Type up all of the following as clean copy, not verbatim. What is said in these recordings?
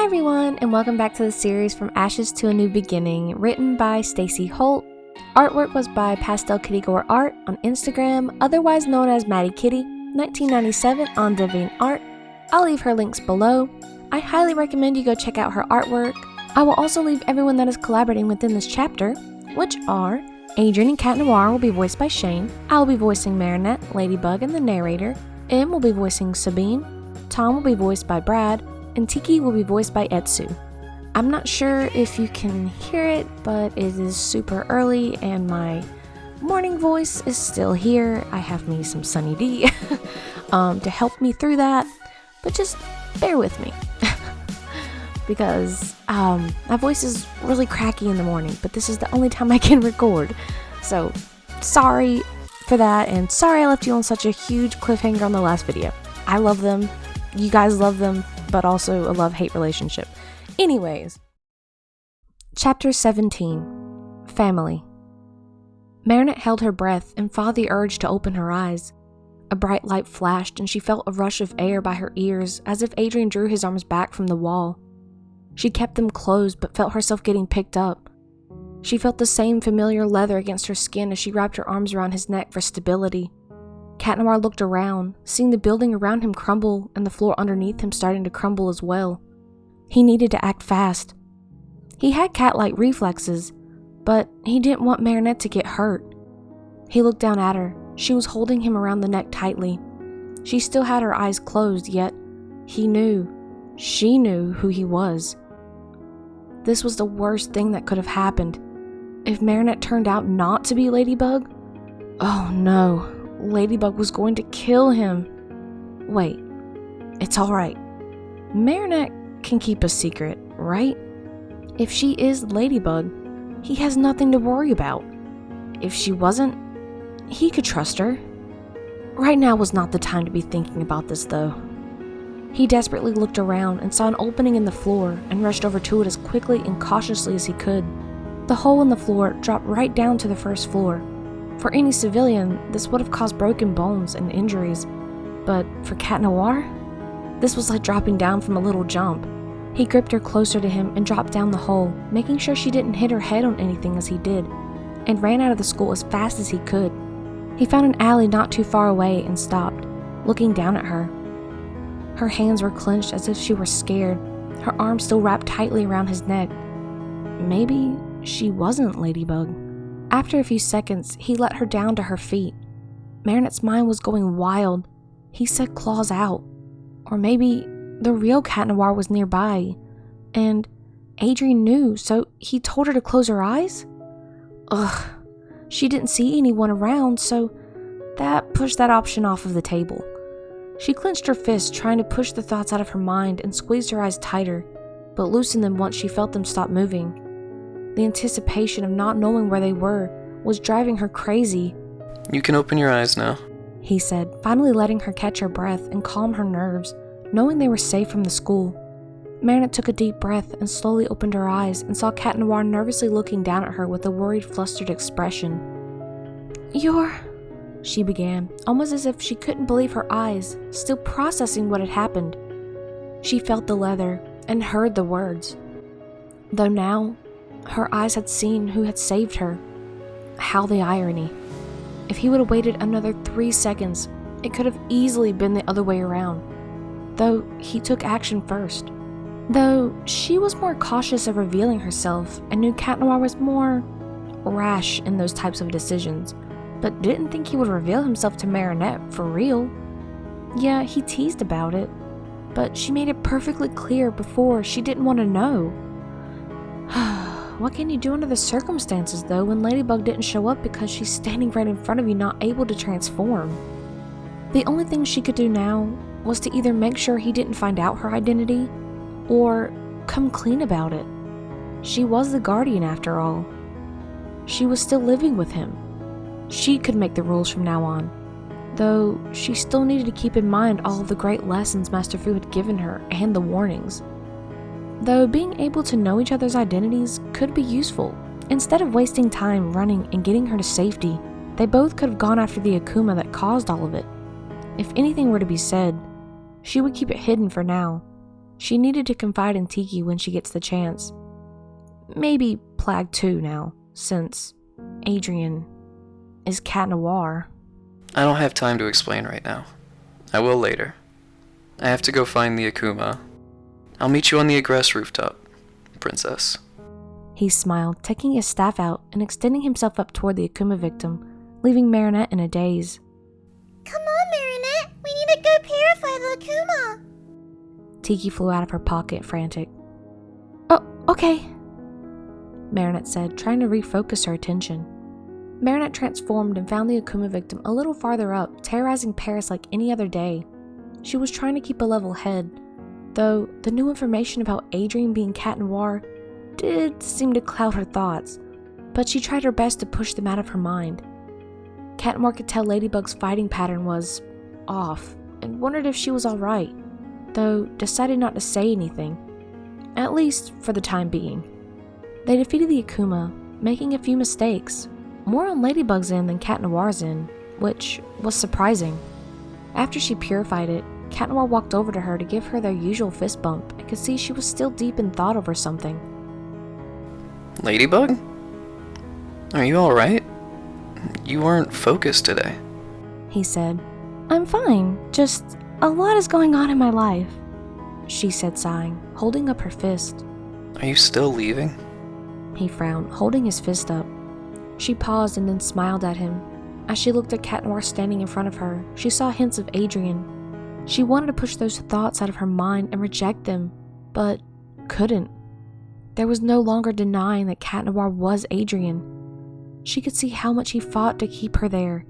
Hi everyone, and welcome back to the series From Ashes to a New Beginning, written by Stacey Holt. Artwork was by Pastelkittygoreart on Instagram, otherwise known as Maddie Kitty, 1997 on DeviantArt. I'll leave her links below. I highly recommend you go check out her artwork. I will also leave everyone that is collaborating within this chapter, which are Adrian and Cat Noir will be voiced by Shane, I will be voicing Marinette, Ladybug, and the Narrator, M will be voicing Sabine, Tom will be voiced by Brad, and Tikki will be voiced by Etsuko. I'm not sure if you can hear it, but it is super early and my morning voice is still here. I have me some Sunny D to help me through that, but just bear with me because my voice is really cracky in the morning, but this is the only time I can record. So sorry for that, and sorry I left you on such a huge cliffhanger on the last video. I love them, you guys love them, but also a love-hate relationship. Anyways, Chapter 17, Family. Marinette held her breath and fought the urge to open her eyes. A bright light flashed and she felt a rush of air by her ears, as if Adrian drew his arms back from the wall. She kept them closed but felt herself getting picked up. She felt the same familiar leather against her skin as she wrapped her arms around his neck for stability. Cat Noir looked around, seeing the building around him crumble and the floor underneath him starting to crumble as well. He needed to act fast. He had cat-like reflexes, but he didn't want Marinette to get hurt. He looked down at her. She was holding him around the neck tightly. She still had her eyes closed, yet she knew who he was. This was the worst thing that could have happened. If Marinette turned out not to be Ladybug, oh no. Ladybug was going to kill him. Wait, it's alright. Marinette can keep a secret, right? If she is Ladybug, he has nothing to worry about. If she wasn't, he could trust her. Right now was not the time to be thinking about this, though. He desperately looked around and saw an opening in the floor and rushed over to it as quickly and cautiously as he could. The hole in the floor dropped right down to the first floor. For any civilian, this would have caused broken bones and injuries, but for Cat Noir, this was like dropping down from a little jump. He gripped her closer to him and dropped down the hole, making sure she didn't hit her head on anything as he did, and ran out of the school as fast as he could. He found an alley not too far away and stopped, looking down at her. Her hands were clenched as if she were scared, her arms still wrapped tightly around his neck. Maybe she wasn't Ladybug. After a few seconds, he let her down to her feet. Marinette's mind was going wild. He said claws out. Or maybe the real Cat Noir was nearby. And Adrian knew, so he told her to close her eyes? Ugh. She didn't see anyone around, so that pushed that option off of the table. She clenched her fists, trying to push the thoughts out of her mind, and squeezed her eyes tighter, but loosened them once she felt them stop moving. The anticipation of not knowing where they were was driving her crazy. You can open your eyes now, he said, finally letting her catch her breath and calm her nerves, knowing they were safe from the school. Marinette took a deep breath and slowly opened her eyes and saw Cat Noir nervously looking down at her with a worried, flustered expression. She began, almost as if she couldn't believe her eyes, still processing what had happened. She felt the leather and heard the words. Though now, her eyes had seen who had saved her. How the irony. If he would have waited another 3 seconds, it could have easily been the other way around. Though he took action first. Though she was more cautious of revealing herself and knew Cat Noir was more rash in those types of decisions, but didn't think he would reveal himself to Marinette for real. Yeah, he teased about it, but she made it perfectly clear before she didn't want to know. What can you do under the circumstances, though, when Ladybug didn't show up because she's standing right in front of you, not able to transform? The only thing she could do now was to either make sure he didn't find out her identity, or come clean about it. She was the guardian, after all. She was still living with him. She could make the rules from now on, though she still needed to keep in mind all of the great lessons Master Fu had given her and the warnings. Though being able to know each other's identities could be useful, instead of wasting time running and getting her to safety, they both could have gone after the Akuma that caused all of it. If anything were to be said, she would keep it hidden for now. She needed to confide in Tikki when she gets the chance. Maybe Plag too now, since Adrien is Cat Noir. I don't have time to explain right now. I will later. I have to go find the Akuma. I'll meet you on the egress rooftop, princess. He smiled, taking his staff out and extending himself up toward the Akuma victim, leaving Marinette in a daze. Come on, Marinette! We need to go purify the Akuma! Tikki flew out of her pocket, frantic. Oh, okay, Marinette said, trying to refocus her attention. Marinette transformed and found the Akuma victim a little farther up, terrorizing Paris like any other day. She was trying to keep a level head, though the new information about Adrien being Cat Noir did seem to cloud her thoughts, but she tried her best to push them out of her mind. Cat Noir could tell Ladybug's fighting pattern was off and wondered if she was alright, though decided not to say anything, at least for the time being. They defeated the Akuma, making a few mistakes, more on Ladybug's end than Cat Noir's end, which was surprising. After she purified it, Cat Noir walked over to her to give her their usual fist bump and could see she was still deep in thought over something. Ladybug? Are you alright? You weren't focused today. He said. I'm fine, just a lot is going on in my life, she said, sighing, holding up her fist. Are you still leaving? He frowned, holding his fist up. She paused and then smiled at him. As she looked at Cat Noir standing in front of her, she saw hints of Adrien. She wanted to push those thoughts out of her mind and reject them, but couldn't. There was no longer denying that Cat Noir was Adrien. She could see how much he fought to keep her there,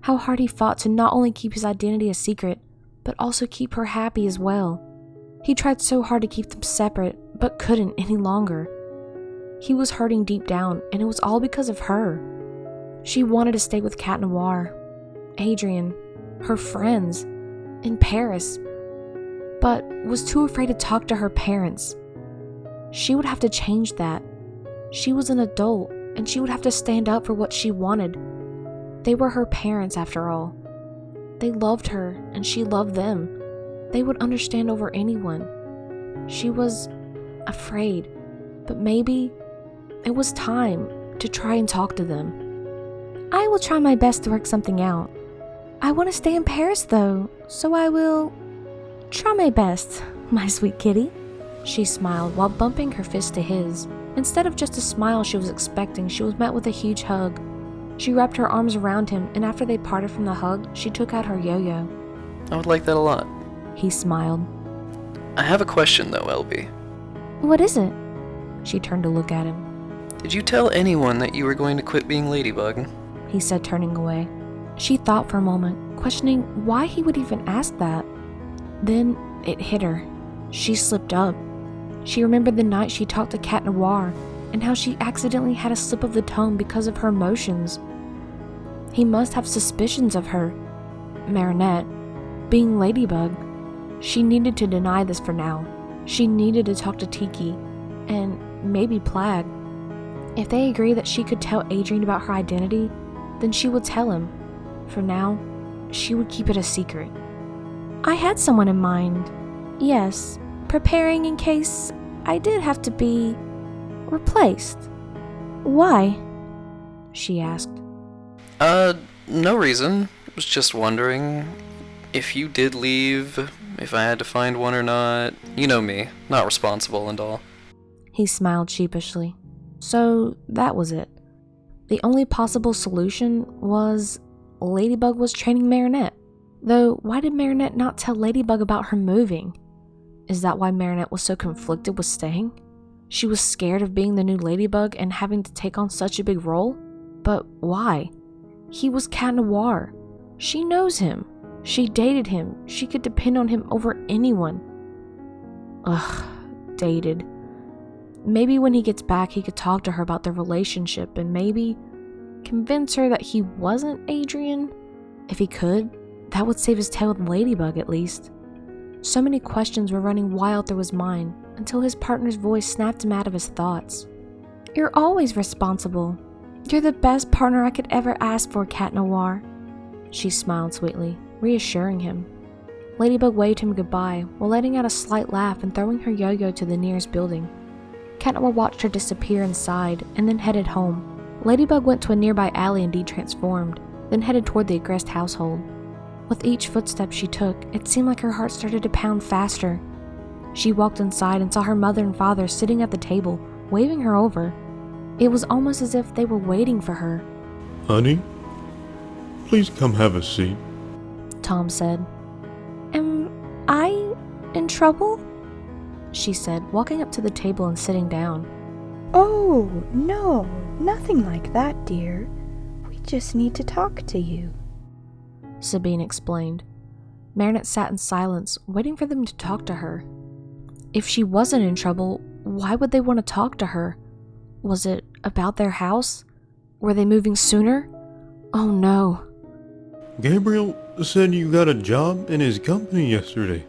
how hard he fought to not only keep his identity a secret, but also keep her happy as well. He tried so hard to keep them separate, but couldn't any longer. He was hurting deep down, and it was all because of her. She wanted to stay with Cat Noir, Adrien, her friends, in Paris, but was too afraid to talk to her parents. She would have to change that. She was an adult, and she would have to stand up for what she wanted. They were her parents, after all. They loved her, and she loved them. They would understand over anyone. She was afraid, but maybe it was time to try and talk to them. I will try my best to work something out. I want to stay in Paris, though, so I will try my best, my sweet kitty. She smiled while bumping her fist to his. Instead of just a smile she was expecting, she was met with a huge hug. She wrapped her arms around him, and after they parted from the hug, she took out her yo-yo. I would like that a lot. He smiled. I have a question though, LB. What is it? She turned to look at him. Did you tell anyone that you were going to quit being Ladybug? He said, turning away. She thought for a moment, questioning why he would even ask that. Then it hit her. She slipped up. She remembered the night she talked to Cat Noir and how she accidentally had a slip of the tongue because of her emotions. He must have suspicions of her, Marinette, being Ladybug. She needed to deny this for now. She needed to talk to Tikki, and maybe Plag. If they agreed that she could tell Adrien about her identity, then she would tell him. For now, she would keep it a secret. I had someone in mind. Yes, preparing in case I did have to be replaced. Why? She asked. No reason. I was just wondering if you did leave, if I had to find one or not. You know me, not responsible and all. He smiled sheepishly. So that was it. The only possible solution was Ladybug was training Marinette. Though, why did Marinette not tell Ladybug about her moving? Is that why Marinette was so conflicted with staying? She was scared of being the new Ladybug and having to take on such a big role? But why? He was Cat Noir. She knows him. She dated him. She could depend on him over anyone. Ugh, dated. Maybe when he gets back he could talk to her about their relationship and maybe convince her that he wasn't Adrien. If he could, that would save his tail with Ladybug at least. So many questions were running wild through his mind until his partner's voice snapped him out of his thoughts. You're always responsible. You're the best partner I could ever ask for, Cat Noir. She smiled sweetly, reassuring him. Ladybug waved him goodbye while letting out a slight laugh and throwing her yo-yo to the nearest building. Cat Noir watched her disappear inside and then headed home. Ladybug went to a nearby alley and de-transformed, then headed toward the aggressed household. With each footstep she took, it seemed like her heart started to pound faster. She walked inside and saw her mother and father sitting at the table, waving her over. It was almost as if they were waiting for her. Honey, please come have a seat. Tom said. Am I in trouble? She said, walking up to the table and sitting down. Oh, no, nothing like that, dear. We just need to talk to you, Sabine explained. Marinette sat in silence, waiting for them to talk to her. If she wasn't in trouble, why would they want to talk to her? Was it about their house? Were they moving sooner? Oh no. Gabriel said you got a job in his company yesterday.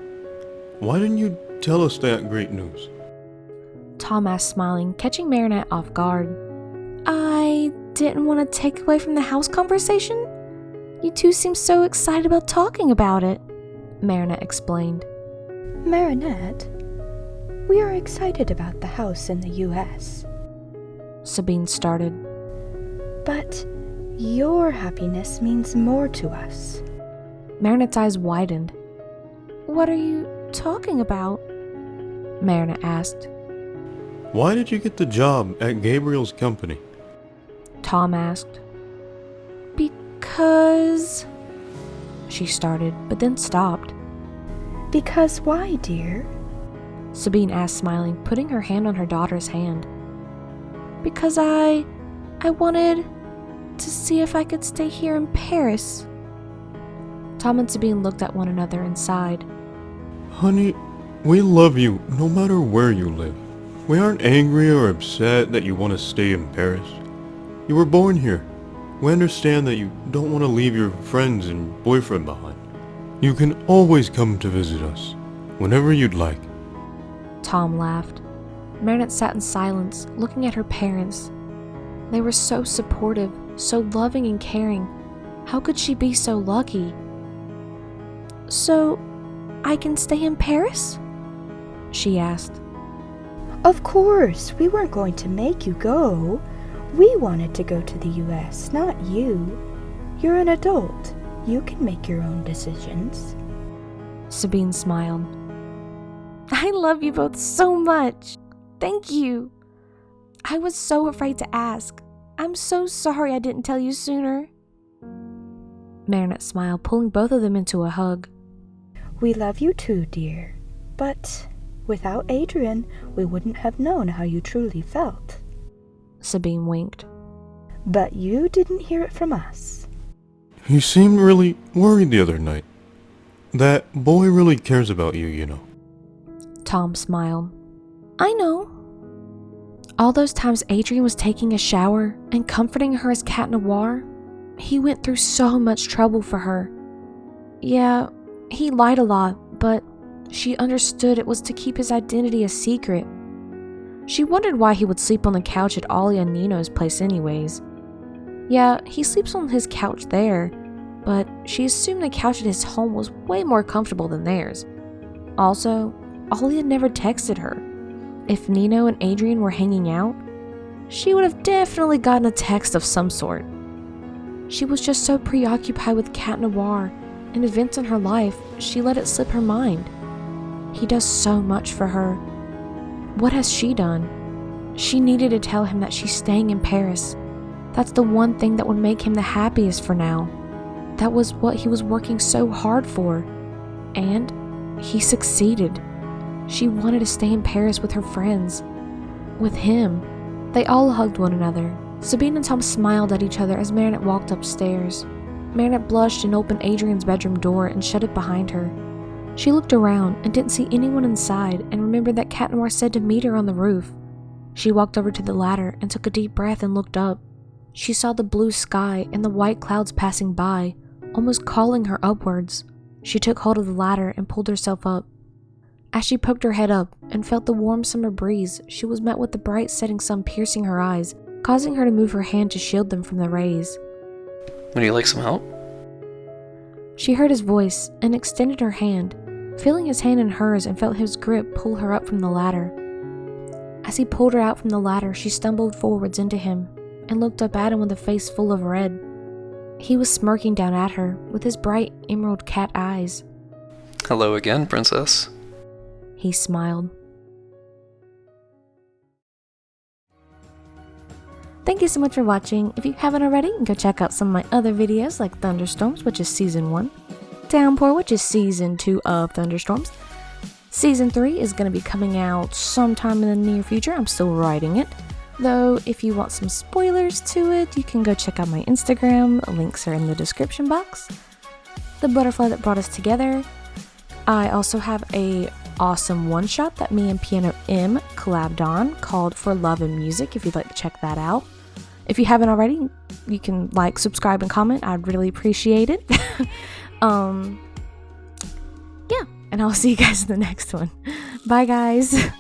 Why didn't you tell us that great news? Tom asked, smiling, catching Marinette off guard. I didn't want to take away from the house conversation. You two seem so excited about talking about it, Marinette explained. Marinette, we are excited about the house in the U.S. Sabine started. But your happiness means more to us. Marinette's eyes widened. What are you talking about? Marinette asked. Why did you get the job at Gabriel's company? Tom asked. Because... She started, but then stopped. Because why, dear? Sabine asked, smiling, putting her hand on her daughter's hand. Because I wanted to see if I could stay here in Paris. Tom and Sabine looked at one another and sighed. Honey, we love you no matter where you live. We aren't angry or upset that you want to stay in Paris. You were born here. We understand that you don't want to leave your friends and boyfriend behind. You can always come to visit us, whenever you'd like. Tom laughed. Marinette sat in silence, looking at her parents. They were so supportive, so loving and caring. How could she be so lucky? So, I can stay in Paris? She asked. Of course, we weren't going to make you go. We wanted to go to the U.S., not you. You're an adult. You can make your own decisions. Sabine smiled. I love you both so much. Thank you. I was so afraid to ask. I'm so sorry I didn't tell you sooner. Marinette smiled, pulling both of them into a hug. We love you too, dear. But without Adrian, we wouldn't have known how you truly felt. Sabine winked. But you didn't hear it from us. He seemed really worried the other night. That boy really cares about you, you know. Tom smiled. I know. All those times Adrian was taking a shower and comforting her as Cat Noir, he went through so much trouble for her. Yeah, he lied a lot, but she understood it was to keep his identity a secret. She wondered why he would sleep on the couch at Ollie and Nino's place anyways. Yeah, he sleeps on his couch there, but she assumed the couch at his home was way more comfortable than theirs. Also, Ollie had never texted her. If Nino and Adrian were hanging out, she would have definitely gotten a text of some sort. She was just so preoccupied with Cat Noir and events in her life, she let it slip her mind. He does so much for her. What has she done? She needed to tell him that she's staying in Paris. That's the one thing that would make him the happiest for now. That was what he was working so hard for. And he succeeded. She wanted to stay in Paris with her friends. With him. They all hugged one another. Sabine and Tom smiled at each other as Marinette walked upstairs. Marinette blushed and opened Adrian's bedroom door and shut it behind her. She looked around and didn't see anyone inside and remembered that Cat Noir said to meet her on the roof. She walked over to the ladder and took a deep breath and looked up. She saw the blue sky and the white clouds passing by, almost calling her upwards. She took hold of the ladder and pulled herself up. As she poked her head up and felt the warm summer breeze, she was met with the bright setting sun piercing her eyes, causing her to move her hand to shield them from the rays. Would you like some help? She heard his voice and extended her hand, feeling his hand in hers and felt his grip pull her up from the ladder. As he pulled her out from the ladder, she stumbled forwards into him and looked up at him with a face full of red. He was smirking down at her with his bright emerald cat eyes. Hello again, princess. He smiled. Thank you so much for watching. If you haven't already, go check out some of my other videos like Thunderstorms, which is Season 1, Downpour, which is Season 2 of Thunderstorms. Season 3 is going to be coming out sometime in the near future. I'm still writing it. Though, if you want some spoilers to it, you can go check out my Instagram. Links are in the description box. The butterfly that brought us together. I also have a awesome one-shot that me and Piano M collabed on called For Love and Music, if you'd like to check that out. If you haven't already, you can like, subscribe, and comment. I'd really appreciate it. Yeah, and I'll see you guys in the next one. Bye, guys.